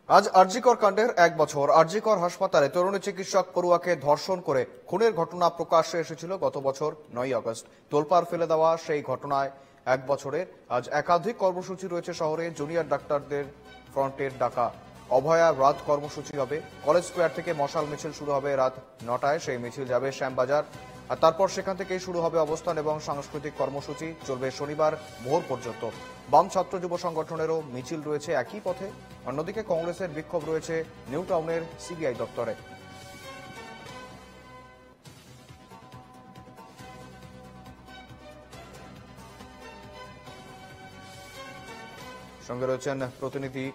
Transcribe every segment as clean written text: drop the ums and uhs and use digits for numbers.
আজ আরজিকর কাণ্ডের 1 বছর। আরজিকর হাসপাতালে তরুণী চিকিৎসক পড়ুয়াকে ধর্ষণ করে খুনের ঘটনা প্রকাশ্যে এসেছিল গত বছর 9ই আগস্ট। তোলপাড় ফেলে দেওয়া সেই ঘটনায় 1 বছরের আজ একাধিক কর্মসূচি রয়েছে শহরে। জুনিয়র ডাক্তারদের ফ্রন্টের ডাকা অভয়া রাত কর্মসূচি হবে। কলেজ স্কোয়ার থেকে মশাল মিছিল শুরু হবে রাত 9টায়। সেই মিছিল যাবে শ্যামবাজার, আর তারপর সেখান থেকেই শুরু হবে অবস্থান এবং সাংস্কৃতিক কর্মসূচি। চলবে শনিবার ভোর পর্যন্ত। বাম ছাত্র যুব সংগঠনেরও মিছিল রয়েছে একই পথে। অন্যদিকে কংগ্রেসের বিক্ষোভ রয়েছে নিউ টাউনের সিবিআই দপ্তরে। সঙ্গে রয়েছেন প্রতিনিধি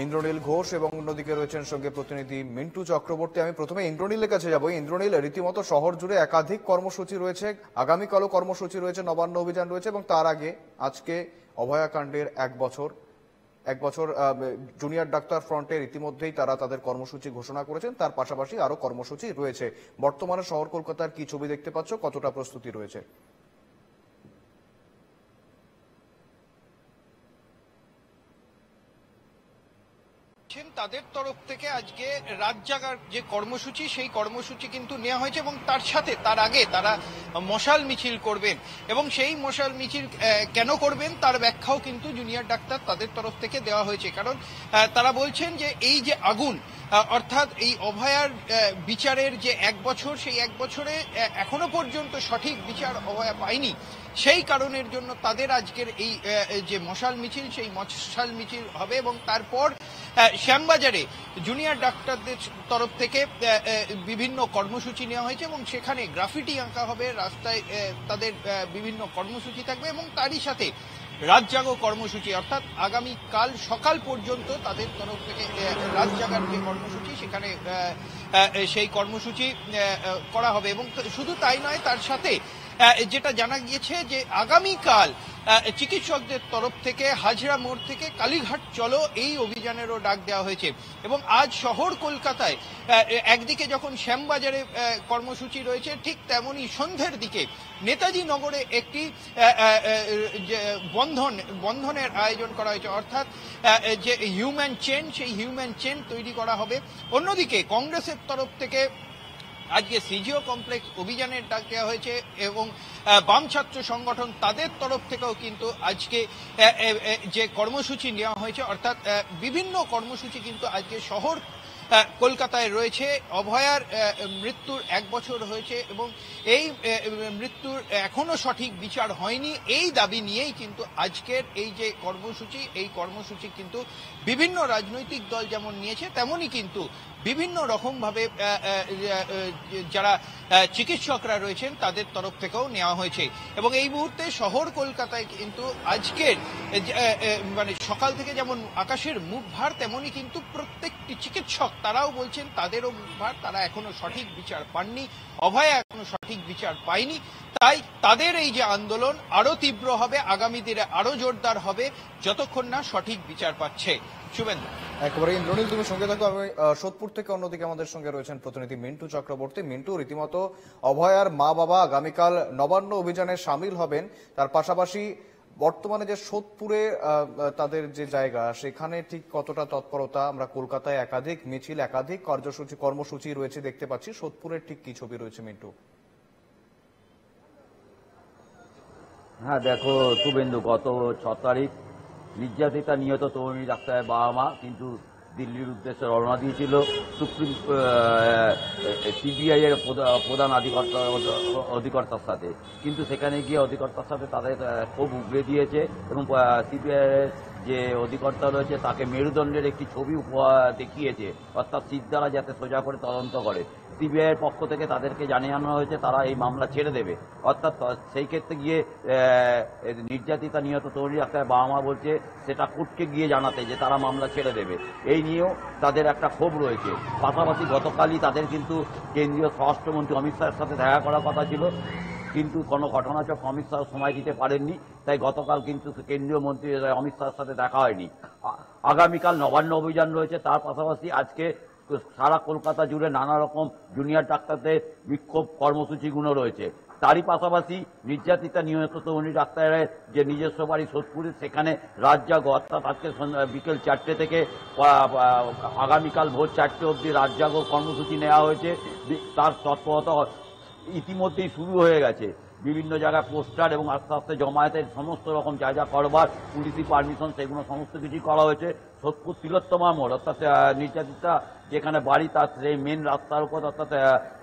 ইন্দ্রনীল ঘোষ এবং অন্যদিকে রয়েছেন সঙ্গে প্রতিনিধি মিন্টু চক্রবর্তী। আমি প্রথমে ইন্দ্রনীলের কাছে যাব। ইন্দ্রনীল, রীতিমতো শহর জুড়ে একাধিক কর্মসূচি রয়েছে, আগামীকালও কর্মসূচি রয়েছে, নবান্ন অভিযান রয়েছে এবং তার আগে আজকে অভয়াকাণ্ডের 1 বছর। জুনিয়র ডাক্তার ফ্রন্টের ইতিমধ্যেই তারা তাদের কর্মসূচি ঘোষণা করেছেন, তার পাশাপাশি আরো কর্মসূচি রয়েছে। বর্তমানে শহর কলকাতার কি ছবি দেখতে পাচ্ছ, কতটা প্রস্তুতি রয়েছে? তাদের তরফ থেকে আজকে রাত জাগার যে কর্মসূচি সেই কর্মসূচি কিন্তু নেওয়া হয়েছে এবং তার সাথে তার আগে তারা মশাল মিছিল করবেন এবং সেই মশাল মিছিল কেন করবেন তার ব্যাখ্যাও কিন্তু জুনিয়র ডাক্তার তাদের তরফ থেকে দেওয়া হয়েছে। কারণ তারা বলছেন যে এই যে আগুন, অর্থাৎ এই অভয়ার বিচারের যে 1 বছর, সেই 1 বছরে এখনো পর্যন্ত সঠিক বিচার অভয়া পায়নি। সেই কারণের জন্য তাদের আজকের এই যে মশাল মিছিল, সেই মশাল মিছিল হবে এবং তারপর শ্যামবাজারে জুনিয়র ডাক্তারদের তরফ থেকে বিভিন্ন কর্মসূচি নেওয়া হয়েছে এবং সেখানে গ্রাফিটি আঁকা হবে, রাস্তায় তাদের বিভিন্ন কর্মসূচি থাকবে এবং তারই সাথে রাত জাগো কর্মসূচি, অর্থাৎ আগামীকাল সকাল পর্যন্ত তাদের তরফ থেকে রাত জাগার যে কর্মসূচি সেখানে সেই কর্মসূচি করা হবে। এবং শুধু তাই নয়, তার সাথে যেটা জানা গিয়েছে যে আগামীকাল চিকিৎসকদের তরফ থেকে হাজরা মোড় থেকে কালীঘাট চলো এই অভিযানেরও ডাক দেওয়া হয়েছে। এবং আজ শহর কলকাতায় একদিকে যখন শ্যামবাজারে কর্মসূচি রয়েছে, ঠিক তেমনি সন্ধ্যের দিকে নেতাজি নগরে একটি বন্ধনের আয়োজন করা হয়েছে, অর্থাৎ যে হিউম্যান চেন, সেই হিউম্যান চেন তৈরি করা হবে। অন্যদিকে কংগ্রেসের তরফ থেকে আজকে সিজিও কমপ্লেক্স অভিযানের ডাক দেওয়া হয়েছে এবং বাম ছাত্র সংগঠন তাদের তরফ থেকেও কিন্তু আজকে যে কর্মসূচি নেওয়া হয়েছে, অর্থাৎ বিভিন্ন কর্মসূচি কিন্তু আজকে শহর কলকাতায় রয়েছে। অভয়ার মৃত্যুর 1 বছর হয়েছে এবং এই মৃত্যুর এখনো সঠিক বিচার হয়নি, এই দাবি নিয়েই কিন্তু আজকের এই যে কর্মসূচি, এই কর্মসূচি কিন্তু বিভিন্ন রাজনৈতিক দল যেমন নিয়েছে তেমনই কিন্তু বিভিন্ন রকমভাবে যারা চিকিৎসকরা রয়েছেন তাদের তরফ থেকেও নেওয়া হয়েছে। এবং এই মুহূর্তে শহর কলকাতায় কিন্তু আজকের মানে সকাল থেকে যেমন আকাশের মুখ ভার, তেমনই কিন্তু প্রত্যেকটি চিকিৎসক তারাও বলছেন তাদেরও মুখ ভার, তারা এখনো সঠিক বিচার পাননি, অভয়া এখনো সঠিক বিচার পায়নি। তাই তাদের এই যে আন্দোলন আরো তীব্র হবে, আগামী দিনে আরো জোরদার হবে যতক্ষণ না সঠিক বিচার পাচ্ছে। শুভেন্দু। একেবারে ইন্দ্রনীল, তুমি সঙ্গে থাকো। আমি সোদপুর থেকে অন্যদিকে আমাদের সঙ্গে রয়েছেন প্রতিনিধি মিন্টু চক্রবর্তী। মিন্টু, রীতিমতো অভয়ার মা বাবা আগামীকাল নবান্ন অভিযানে সামিল হবেন, তার পাশাপাশি বর্তমানে যে সোদপুরে তাদের যে জায়গা সেখানে ঠিক কতটা তৎপরতা? আমরা কলকাতায় একাধিক মিছিল, একাধিক কর্মসূচি রয়েছে দেখতে পাচ্ছি, সোদপুরের ঠিক কি ছবি রয়েছে মিন্টু? হ্যাঁ দেখো শুভেন্দু, গত 6 তারিখ নির্যাতিতা নিহত তরুণী ডাক্তারের বাবা মা কিন্তু দিল্লির উদ্দেশ্যে রওনা দিয়েছিল সুপ্রিম সিবিআই এর প্রধান অধিকর্তার সাথে, কিন্তু সেখানে গিয়ে অধিকর্তার সাথে তাদের খুব উগড়ে দিয়েছে এবং সিবিআই এর যে অধিকর্তা রয়েছে তাকে মেরুদণ্ডের একটি ছবি দেখিয়েছে, অর্থাৎ সিট দ্বারা যাতে সোজা করে তদন্ত করে। সিবিআইয়ের পক্ষ থেকে তাদেরকে জানানো হয়েছে তারা এই মামলা ছেড়ে দেবে, অর্থাৎ সেই ক্ষেত্রে গিয়ে নির্যাতিতা নিহত তরুণী ডাক্তারের বাবা মা বলছে সেটা কোর্টকে গিয়ে জানাতে যে তারা মামলা ছেড়ে দেবে। এই নিয়েও তাদের একটা ক্ষোভ রয়েছে। পাশাপাশি গতকালই তাদের কিন্তু কেন্দ্রীয় স্বরাষ্ট্রমন্ত্রী অমিত শাহের সাথে দেখা করার কথা ছিল, কিন্তু কোনো ঘটনাচক্রে অমিত শাহ সময় দিতে পারেননি, তাই গতকাল কিন্তু কেন্দ্রীয় মন্ত্রী অমিত শাহের সাথে দেখা হয়নি। আগামীকাল নবান্ন অভিযান রয়েছে, তার পাশাপাশি আজকে সারা কলকাতা জুড়ে নানা রকম জুনিয়র ডাক্তারদের বিক্ষোভ কর্মসূচিগুলো রয়েছে। তারই পাশাপাশি নির্যাতিতা নিহত তরুণী ডাক্তারের যে নিজস্ব বাড়ি সোদপুরে, সেখানে রাতজাগ অর্থাৎ আজকে বিকেল 4টে থেকে আগামীকাল ভোর 4টে অবধি রাতজাগ কর্মসূচি নেওয়া হয়েছে। তার তৎপরতা ইতিমধ্যেই শুরু হয়ে গেছে। বিভিন্ন জায়গায় পোস্টার এবং আস্তে আস্তে জমায়েতের সমস্ত রকম যা যা করবার পুলিশি পারমিশন সেগুলো সমস্ত কিছুই করা হয়েছে। সোদপুর তিলোত্তমা মোড় অর্থাৎ নির্যাতিতা যেখানে বাড়ি তার সেই মেন রাস্তার উপর অর্থাৎ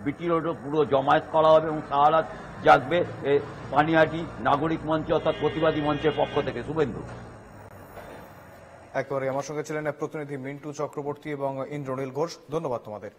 বিটি রোডে পুরো জমায়েত করা হবে এবং সারা জাগবে পানিহাটি নাগরিক মঞ্চে অর্থাৎ প্রতিবাদী মঞ্চের পক্ষ থেকে। শুভেন্দু। একেবারে আমার সঙ্গে ছিলেন প্রতিনিধি মিন্টু চক্রবর্তী এবং ইন্দ্রনীল ঘোষ, ধন্যবাদ তোমাদের।